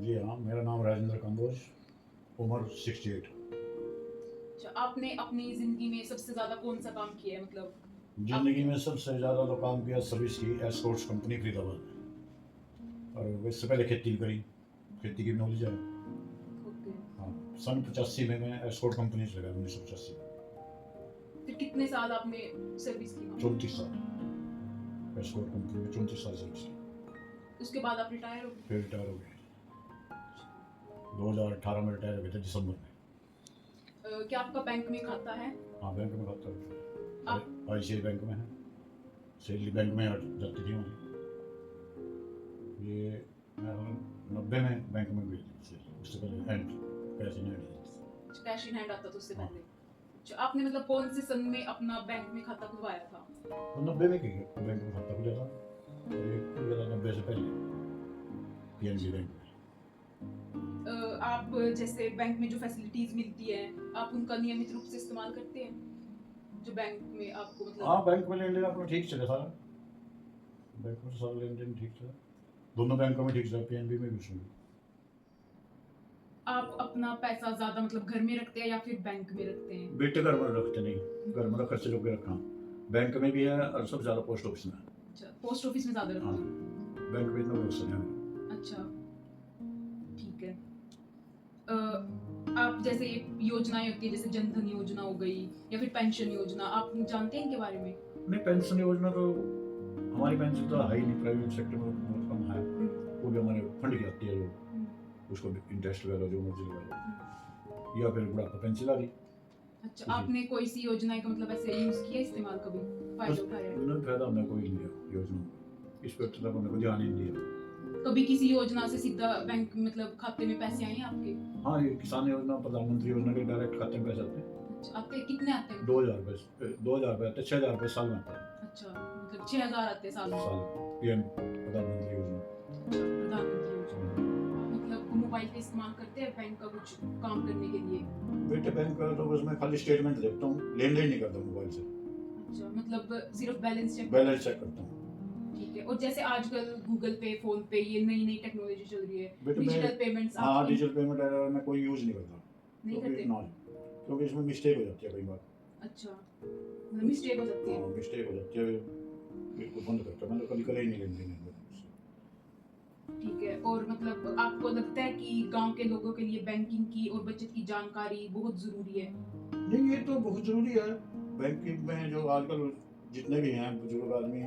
जी हाँ, मेरा नाम राजेंद्र कंबोज, उम्र 68। अच्छा, आपने अपनी ज़िंदगी में सबसे ज़्यादा कौन-सा काम किया है? मतलब आप ज़िंदगी में सबसे ज़्यादा तो काम किया सर्विस की एस्कॉर्ट्स कंपनी फरीदाबाद में, और इससे पहले खेती भी करी, खेती की भी नॉलेज है। ओके, हाँ, सन 85 में मैं एस्कॉर्ट कंपनी से लगा, 1985 में। फिर कितने साल आपने सर्विस की वहाँ पे? 34 साल एस्कॉर्ट कंपनी में 34 साल सर्विस की, उसके बाद आप रिटायर हो गए? फिर रिटायर हो गए। अच्छा। 2018 में रिटायर हो गए थे, दिसंबर में। क्या आपका बैंक में खाता है? हाँ, बैंक में खाता हूँ, आप ICICI बैंक में है, सैलरी बैंक में जाती थी हमारी। ये मैं 90 में बैंक में गई थी, उससे पहले hand cash in hand. Cash in hand आता था उससे हाँ, पहले। अच्छा, आपने मतलब कौन से सन में अपना बैंक में खाता खुलवाया था? तो 90 में बैंक में खाता खुला था, और ये खुल गया था 90 से पहले PNB बैंक में। आप जैसे बैंक में जो फैसिलिटीज़ मिलती है, आप उनका नियमित रूप से इस्तेमाल करते हैं? जो बैंक में आपको मतलब हाँ, बैंक में लेन देन अपना ठीक चला सारा, बैंक में सारा लेन देन ठीक चला, दोनों बैंकों में ठीक चला, PNB में भी उसमें भी। आप अपना पैसा ज़्यादा मतलब घर में रखते हैं या फिर बैंक में रखते हैं? बेटे घर में रखते नहीं, घर में खर्चे लोग रखा, बैंक में भी है और सबसे ज़्यादा पोस्ट ऑफिस में है। अच्छा, पोस्ट ऑफिस में ज़्यादा रखते हाँ, हैं? बैंक में इतना भरोसा नहीं है। अच्छा, ठीक है। आप जैसे ये योजनाएँ होती है जैसे जन धन योजना हो गई या फिर पेंशन योजना, आप जानते हैं इनके बारे में? नहीं, पेंशन योजना तो हमारी पेंशन तो है ही नहीं, प्राइवेट सेक्टर में बहुत कम है, वो भी हमारे फंड की आती है, जो उसको इंटरेस्ट वगैरह जो मर्जी लगा लो, या फिर बुढ़ापा पेंशन आ रही। अच्छा, आपने कोई सी योजना का मतलब ऐसे यूज़ किया इस्तेमाल कभी? फ़ायदा उठाया है? मैंने फायदा हमने कोई नहीं लिया योजना का, इस पर तो हमने कोई ध्यान ही नहीं दिया। कभी किसी योजना से सीधा बैंक मतलब खाते में पैसे आए हैं आपके? हाँ, ये किसान योजना, प्रधानमंत्री योजना के डायरेक्ट खाते में पैसे आते हैं। अच्छा, आते कितने आते हैं? 2000 रुपये आते हैं, 6000 रुपये साल में आता है। अच्छा, मतलब 6000 आते हैं साल में? साल PM प्रधानमंत्री योजना। अच्छा, प्रधानमंत्री योजना। मतलब मोबाइल का इस्तेमाल करते हैं बैंक का कुछ काम करने के लिए? बेटे बैंक का तो बस मैं खाली स्टेटमेंट देखता हूँ, लेन देन नहीं करता मोबाइल से, अच्छा, मतलब सिर्फ बैलेंस चेक? बैलेंस चेक करता हूँ। ठीक है। और जैसे आजकल गूगल पे, फोन पे ये नई-नई टेक्नोलॉजी चल रही है, बेटे डिजिटल पेमेंट्स हाँ, आप डिजिटल पेमेंट मैं कोई यूज़ नहीं करता, नहीं क्योंकि करते? ना, क्योंकि इसमें मिस्टेक हो जाती है कई बार। अच्छा, मतलब मिस्टेक हो जाती है? हाँ, मिस्टेक हो जाती है, बिल्कुल बंद करता, मैंने कभी करे ही नहीं लेन देन। ठीक है। और मतलब आपको लगता है कि गाँव के लोगों के लिए बैंकिंग की और बचत की जानकारी बहुत ज़रूरी है? नहीं, ये तो बहुत ज़रूरी है। बैंकिंग में जो आजकल जितने भी हैं बुजुर्ग आदमी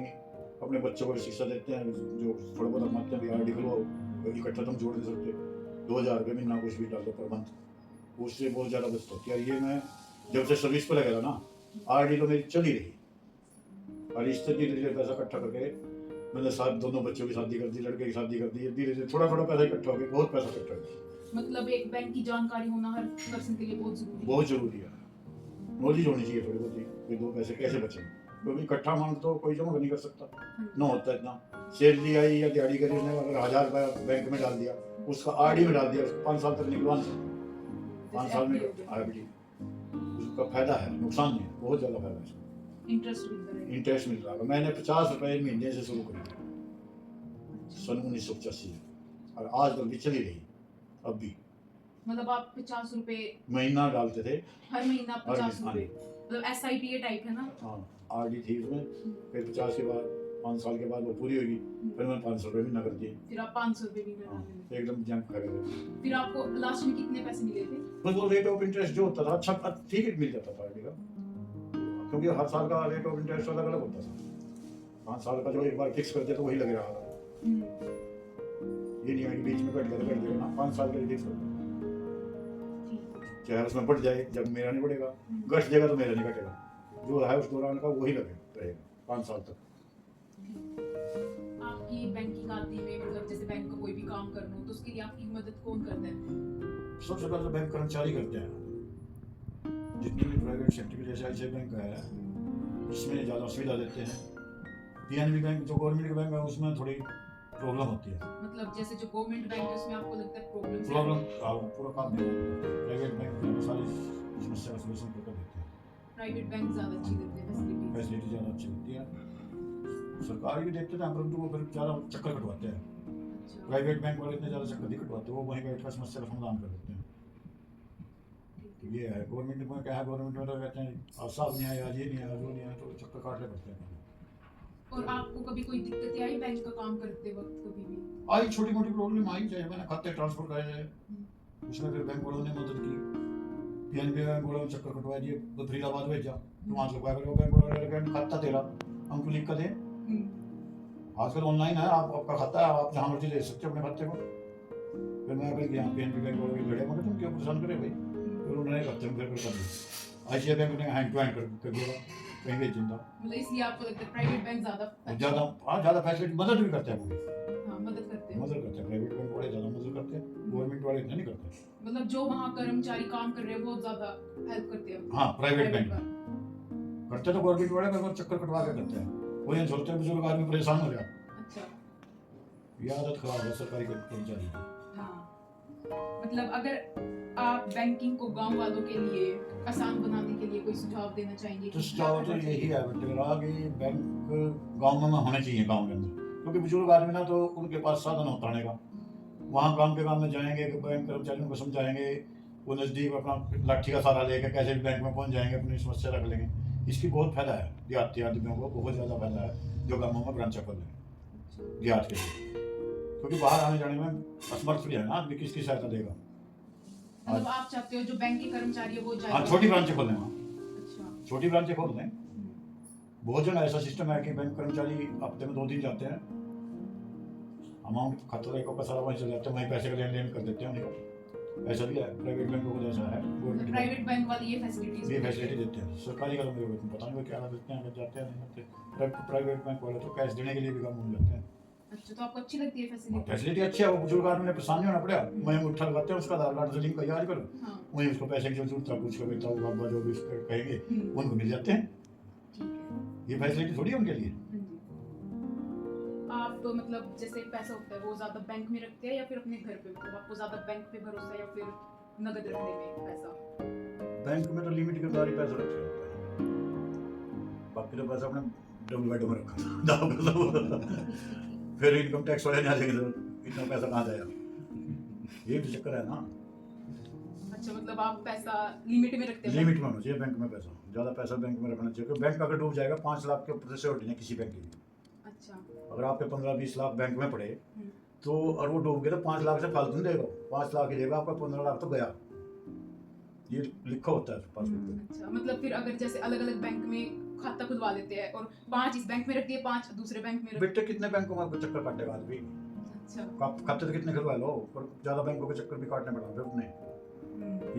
अपने बच्चों को शिक्षा देते हैं, जो थोड़ा बहुत कमाते हैं, RD खुलवाओ, इकट्ठा तुम जोड़ नहीं सकते, 2000 रुपये महीना कुछ भी डालो पर मंथ, उससे बहुत ज़्यादा बचत होती है। ये मैं जब से सर्विस पर लगा था ना, RD तो मेरी चल ही रही, और इससे धीरे धीरे पैसा इकट्ठा करके मैंने दोनों बच्चों की शादी कर दी, लड़के की शादी कर दी, धीरे धीरे थोड़ा थोड़ा पैसा इकट्ठा हो गया, बहुत पैसा इकट्ठा हो गया। मतलब एक बैंक की जानकारी होना हर पर्सन के लिए बहुत ज़रूरी है? बहुत ज़रूरी है, नॉलेज होनी चाहिए थोड़ी बहुत, कि दो पैसे कैसे बचें, क्योंकि इकट्ठा मांग तो कोई जमा नहीं कर सकता ना, होता इतना। सैलरी आई या दिहाड़ी करी, उसने अगर 1000 रुपया बैंक में डाल दिया, उसका RD में डाल दिया, उसको 5 साल तक निकलवा नहीं सकता, 5 साल में RD, उसका फायदा है, नुकसान नहीं है, बहुत ज़्यादा फायदा है इसका। इंटरेस्ट मिलता है? इंटरेस्ट मिल रहा है, मैंने 50 रुपये महीने से शुरू करी सन 1985 में, और आज तक भी चली रही अब भी। मतलब आप 50 रुपए महीना डालते थे, हर महीना हर 50 महीना, रुपए, मतलब SIP टाइप है ना? हाँ, RD थी उसमें, फिर 50 के बाद 5 साल के बाद वो पूरी होगी, फिर मैंने 500 रुपये महीना कर दिए। फिर आप 500 रुपए भी हाँ, डालने लगे। एकदम जंप खा गया। फिर आपको लास्ट में कितने पैसे मिले थे? बस वो रेट ऑफ इंटरेस्ट जो होता था अच्छा ठीक है मिल जाता था RD का, क्योंकि हर साल का रेट ऑफ इंटरेस्ट अलग अलग होता था, 5 साल का जो एक बार फिक्स कर दिया तो वही लग रहा था, ये नहीं है कि बीच में कट गया ना, 5 साल के लिए फिक्स कर दिया, चाहे उसमें बढ़ जाए, जब मेरा नहीं बढ़ेगा, घट जाएगा तो मेरा नहीं घटेगा, जो है उस दौरान का वही रहेगा 5 साल तक। आपकी बैंकिंग आदि में मतलब जैसे बैंक का कोई भी काम करना हो तो उसके लिए आपकी मदद कौन करता है? सबसे पहले तो बैंक कर्मचारी करते हैं, जितने भी प्राइवेट सेक्टर के जैसे ICICI बैंक है इसमें ज़्यादा सुविधा देते हैं, PNB बैंक जो गवर्नमेंट बैंक है उसमें थोड़ी प्रॉब्लम होती है। मतलब जैसे जो गवर्नमेंट बैंक है उसमें आपको लगता है प्रॉब्लम पूरा काम नहीं होता, प्राइवेट बैंक में सारी समस्या का सलूशन करके देते हैं, प्राइवेट बैंक ज़्यादा अच्छी देते हैं फैसिलिटी ज़्यादा अच्छी होती है, सरकारी भी देखते हैं परंतु वो फिर ज़्यादा चक्कर कटवाते हैं, अच्छा प्राइवेट बैंक वाले इतने ज़्यादा चक्कर नहीं कटवाते, वो वहीं बैठ कर समस्या का समाधान कर देते हैं। ठीक है। ये है गवर्नमेंट में, क्या है गवर्नमेंट में तो कहते हैं अब साहब नहीं आया, आज ये नहीं आया, वो नहीं आया, तो चक्कर काटने पड़ते हैं। और आपको कभी कोई दिक्कतें आई बैंक का काम करते वक्त कभी भी? आई छोटी मोटी प्रॉब्लम आई, चाहे मैंने खाते ट्रांसफर कराए, उसमें फिर बैंक वालों ने मदद की, पीएनबी बैंक वालों ने चक्कर कटवा दिए, तो फरीदाबाद भेजा, तो वहाँ से बैंक वाले कहें खाता तेरा हमको लिख कर दे। आजकल ऑनलाइन है, आप आपका खाता है, आप जहाँ मर्जी ले सकते हो अपने खाते को। फिर मैं फिर यहाँ पीएनबी बैंक वालों के लड़े, मगर तुम क्यों परेशान करे भाई, फिर उन्होंने खाते में फिर कर दिया। आईसीआई बैंक ने हैंड टू हैंड कर दिया, कहीं भी जिंदा। मतलब इसलिए आपको लगता है प्राइवेट बैंक ज़्यादा ज़्यादा फैसिलिटी, मदद भी करते हैं वो, हाँ मदद करते हैं। मदद करते हैं, प्राइवेट बैंक वाले ज़्यादा मदद करते हैं, गवर्नमेंट वाले इतना नहीं करते। मतलब जो वहाँ कर्मचारी काम कर रहे हैं वो ज़्यादा हेल्प करते हैं। हाँ प्राइवेट बैंक का करते तो गवर्नमेंट वाले पर चक्कर कटवा के करते हैं, वो ये सोचते हैं बुजुर्ग आदमी परेशान हो जाए। अच्छा ये आदत खराब है सरकारी कर्मचारी की। हाँ, मतलब अगर आप बैंकिंग को गांव वालों के लिए आसान बनाने के लिए कोई सुझाव देना चाहेंगे? तो सुझाव तो यही है बेटा कि बैंक गाँव में होने चाहिए, गाँव के अंदर, क्योंकि बुजुर्ग आदमी ना तो उनके पास साधन होता रहने का, वहाँ काम के काम में जाएंगे, बैंक कर्मचारियों को समझाएंगे, वो नज़दीक अपना लाठी का सहारा लेकर कैसे भी बैंक में पहुँच जाएंगे, अपनी समस्या रख लेंगे। इसकी बहुत फायदा है देहाती आदमियों को, बहुत ज़्यादा फायदा है जो गाँवों में ब्रांच खोल लें देहात के लिए, क्योंकि बाहर आने जाने में असमर्थ भी है ना आदमी, किसकी सहायता देगा। मतलब आप चाहते हो जो बैंक के कर्मचारी है वो जाए? हाँ छोटी ब्रांचें खोल लें, वहाँ अच्छा छोटी ब्रांचें खोल लें। बहुत जन ऐसा सिस्टम है कि बैंक कर्मचारी हफ्ते में 2 दिन जाते हैं, अमाउंट खाता का सारा वहीं चले जाते हैं, वहीं पैसे का लेन देन कर देते हैं उन्हीं को। ऐसा भी है प्राइवेट बैंकों को, जैसा है गवर्नमेंट प्राइवेट बैंक वाले ये फैसिलिटी देते हैं। सरकारी का तो मुझे पता नहीं क्या देते हैं, अगर जाते हैं नहीं जाते। प्राइवेट बैंक वाले तो कैश देने के लिए भी काम हो जाते हैं। अच्छा, तो आपको अच्छी लगती है फैसिलिटी? फैसिलिटी अच्छी है, वो बुजुर्ग आदमी ने परेशान नहीं होना पड़ेगा, वहीं उठा लगाते हैं, उसका आधार कार्ड से लिंक तैयार करो, हाँ वहीं उसको पैसे की जो जरूरत है पूछ कर बेटा बाबा जो भी कहेंगे उनको मिल जाते हैं। ठीक है। ये फैसिलिटी थोड़ी है उनके लिए। हाँ जी। आप तो मतलब जैसे पैसा होता है वो ज़्यादा बैंक में रखते हैं या फिर अपने घर पे, मतलब आपको ज़्यादा बैंक पे भरोसा है या फिर नगद रखने में पैसा? बैंक में तो लिमिट के अंदर ही पैसा रखा होता है, बाकी तो पैसा अपने डबल बेड में रखा फिर इनकम टैक्स वाले नहीं आ जाएंगे तो इतना पैसा कहाँ जाएगा, ये भी चक्कर है ना। अच्छा, मतलब आप पैसा लिमिट में रखते हैं? लिमिट में होना चाहिए बैंक में पैसा, ज़्यादा पैसा बैंक में रखना चाहिए, क्योंकि बैंक अगर डूब जाएगा 5 लाख के ऊपर से नहीं किसी बैंक की। अच्छा, अगर आपके 15-20 लाख बैंक में पड़े तो और वो डूब गए तो 5 लाख से फालतू नहीं देगा, 5 लाख ही देगा, आपका 15 लाख तो गया, ये लिखा होता है पासबुक पे। अच्छा, मतलब फिर अगर जैसे अलग अलग बैंक में खाता खुलवा लेते हैं और 5 इस बैंक में रख दिए, 5 दूसरे बैंक में रख बेटे कितने बैंकों में आपको चक्कर काटेगा आदमी, अच्छा खाते तो कितने खुलवा लो, पर ज़्यादा बैंकों के चक्कर भी काटने पड़ा फिर अपने,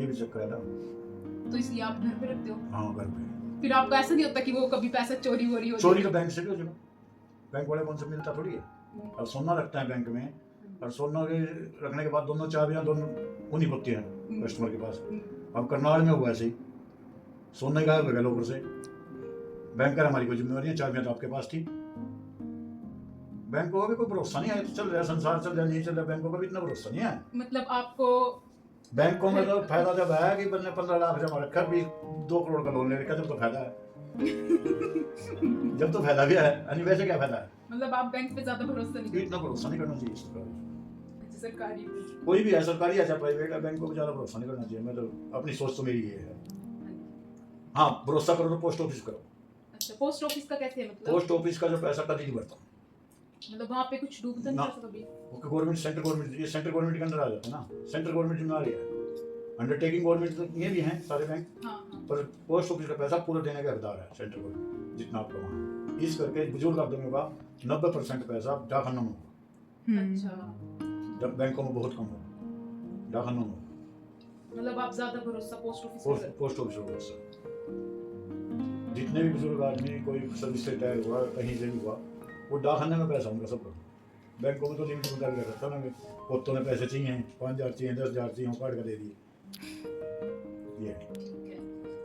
ये भी चक्कर है ना। तो इसलिए आप घर पे रखते हो? हाँ घर पे। फिर आपको ऐसा नहीं होता कि वो कभी पैसा चोरी हो रही हो? चोरी तो बैंक से भी हो जाएगा, बैंक वाले कौन से मिलता थोड़ी है। अब सोना रखता है बैंक में, और सोना के रखने के बाद दोनों चाबियां दोनों उन्हीं होती हैं कस्टमर के पास। अब करनाल में हुआ ऐसे ही, सोना गायब हो गया लोगों से, बैंकर हमारी कोई जिम्मेवारी है, चाबियां तो आपके पास थी। बैंकों का भी कोई भरोसा नहीं है, तो चल रहा है संसार, चल रहा नहीं चल रहा, बैंकों का भी इतना भरोसा नहीं है। मतलब आपको बैंकों में तो फायदा जब है कि बंदे 15 लाख जमा रखा, 2 करोड़ का लोन ले रखा, जब तो फायदा है जब तो फायदा भी है, अन्य वैसे क्या फायदा है। मतलब आप बैंक पे ज्यादा भरोसा नहीं? इतना भरोसा नहीं करना चाहिए सरकारी कोई भी है, सरकारी है चाहे प्राइवेट है, बैंक को ज्यादा भरोसा नहीं करना चाहिए। मतलब अपनी सोच तो मेरी ये है। हाँ भरोसा करो तो पोस्ट ऑफिस करो। अच्छा, पोस्ट ऑफिस का कैसे है? मतलब पोस्ट ऑफिस का जो पैसा कभी नहीं बढ़ता, मतलब वहाँ पे कुछ डूबता नहीं पैसा कभी? ओके, गवर्नमेंट सेंट्रल गवर्नमेंट, ये सेंट्रल गवर्नमेंट के अंदर आ जाता है ना, सेंट्रल गवर्नमेंट जिम्मेवारी है, अंडरटेकिंग गवर्नमेंट तो ये भी हैं सारे बैंक। हाँ। पर पोस्ट ऑफिस का पैसा पूरा देने का हकदार है सेंट्रल गवर्नमेंट, जितना आपका वहाँ। इस करके बुजुर्ग आदमियों का 90% पैसा डाकखानों में होगा। अच्छा, जब बैंकों में बहुत कम होगा, डाकखानों में होगा। मतलब आप ज्यादा भरोसा पोस्ट ऑफिस पे करते? पोस्ट ऑफिस होगा उससे। जितने भी बुजुर्ग आदमी कोई सर्विस से रिटायर हुआ, कहीं से भी हुआ, वो डाकखाने में पैसा उनका सब। बैंकों में तो लिमिट मुताबिक रहता है ना, पोतों ने पैसे चाहिए, 5,000 चाहिए, 10,000 चाहिए, काट कर दे दिए। ये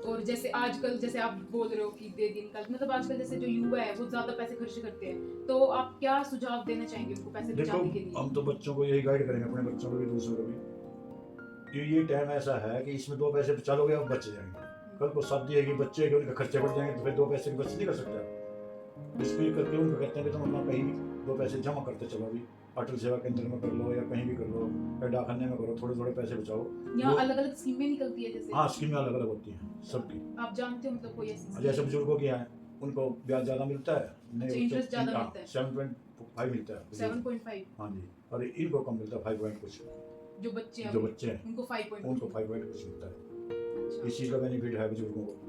और जैसे आजकल जैसे आप बोल रहे हो कि दे दिन का, मतलब आजकल जैसे जो युवा है वो ज्यादा पैसे खर्च करते हैं, तो आप क्या सुझाव देना चाहेंगे उनको पैसे बचाने के लिए? हम तो बच्चों को यही गाइड करेंगे, अपने बच्चों को भी, दूसरों को भी, कि ये टाइम ऐसा है कि इसमें 2 पैसे बचा लोगे आप बच जाएंगे। कल को शादी है कि बच्चे के उनके खर्चे बढ़ जाएंगे, तो फिर 2 पैसे की बचत नहीं कर सकते। इसलिए करके उनको कहते हैं कि तुम अपना कहीं 2 पैसे जमा करते चलो, भी अटल सेवा केंद्र में कर लो या कहीं भी कर लो या डाकखाने में करो, थोड़े थोड़े पैसे बचाओ। यहाँ वो- अलग अलग स्कीमें निकलती है जैसे हाँ, स्कीमें अलग अलग होती हैं सबकी। आप जानते हो मतलब कोई ऐसी जैसे बुजुर्गों की हैं उनको ब्याज ज़्यादा मिलता है, अच्छा, interest ज़्यादा मिलता है। 7.5 मिलता है। 7.5 हाँ जी, और इनको कम मिलता है 5 पॉइंट कुछ। जो बच्चे हैं जो बच्चे हैं उनको 5 पॉइंट उनको 5 पॉइंट कुछ मिलता है। अच्छा। इस चीज़ का बेनिफिट है बुजुर्गों को।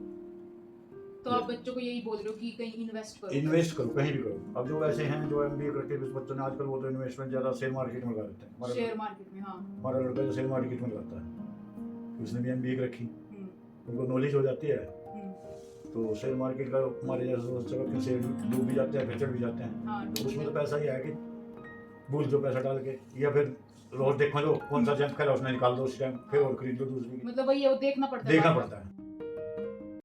तो आप बच्चों को यही बोल रहे हो कि कहीं इन्वेस्ट करो। इन्वेस्ट करो, कहीं भी करो। अब जो ऐसे हैं जो MBA करके इस बच्चों ने आजकल, वो तो इन्वेस्टमेंट ज़्यादा शेयर मार्केट में लगा देते हैं। शेयर मार्केट में हाँ। हमारा लड़का जो शेयर मार्केट में लगाता है, उसने भी MBA रखी, हम्म, उनको नॉलेज हो जाती है। हम्म, तो शेयर मार्केट का हमारे जैसे जगह के शेयर डूब भी जाते हैं, फिर चढ़ भी जाते हैं। हाँ, तो उसमें तो पैसा ही है कि भूल दो पैसा डाल के, या फिर रोज देखो जो कौन सा जंप करा उसने निकाल दो उस टाइम, फिर और खरीद लो दूसरी की। मतलब वही है, वो देखना पड़ता है देखना बार-बार। पड़ता है।